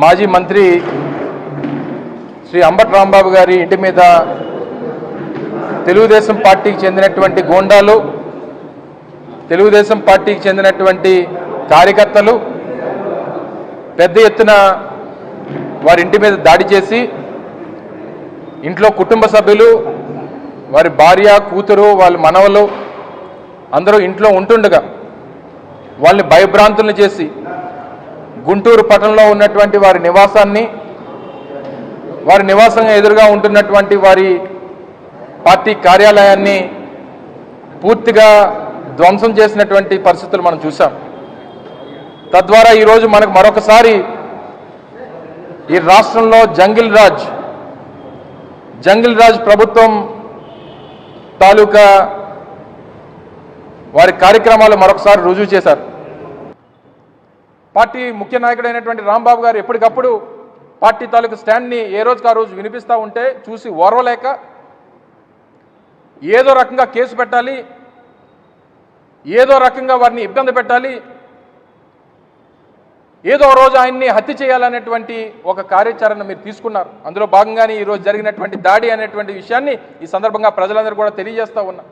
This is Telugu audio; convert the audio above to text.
మాజీ మంత్రి శ్రీ అంబటి రాంబాబు గారి ఇంటి మీద తెలుగుదేశం పార్టీకి చెందినటువంటి గూండాలు, తెలుగుదేశం పార్టీకి చెందినటువంటి కార్యకర్తలు పెద్ద ఎత్తున వారి ఇంటి మీద దాడి చేసి ఇంట్లో కుటుంబ సభ్యులు, వారి భార్య, కూతురు, వాళ్ళ మనవలు అందరూ ఇంట్లో ఉంటుండగా వాళ్ళని భయభ్రాంతులను చేసి గుంటూరు పట్టణంలో ఉన్నటువంటి వారి నివాసాన్ని, వారి నివాసంగా ఎదురుగా ఉంటున్నటువంటి వారి పార్టీ కార్యాలయాన్ని పూర్తిగా ధ్వంసం చేసినటువంటి పరిస్థితులు మనం చూసాం. తద్వారా ఈరోజు మనకు మరొకసారి ఈ రాష్ట్రంలో జంగిల్ రాజ్ ప్రభుత్వం తాలూకా వారి కార్యక్రమాలు మరొకసారి రుజువు చేశారు. పార్టీ ముఖ్య నాయకుడైనటువంటి రాంబాబు గారు ఎప్పటికప్పుడు పార్టీ తాలూకా స్టాండ్ని ఏ రోజుకి ఆ రోజు వినిపిస్తూ ఉంటే చూసి ఓర్వలేక ఏదో రకంగా కేసు పెట్టాలి, ఏదో రకంగా వారిని ఇబ్బంది పెట్టాలి, ఏదో రోజు ఆయన్ని హత్య చేయాలనేటువంటి ఒక కార్యాచరణ మీరు తీసుకున్నారు. అందులో భాగంగానే ఈరోజు జరిగినటువంటి దాడి అనేటువంటి విషయాన్ని ఈ సందర్భంగా ప్రజలందరూ కూడా తెలియజేస్తూ ఉన్నా.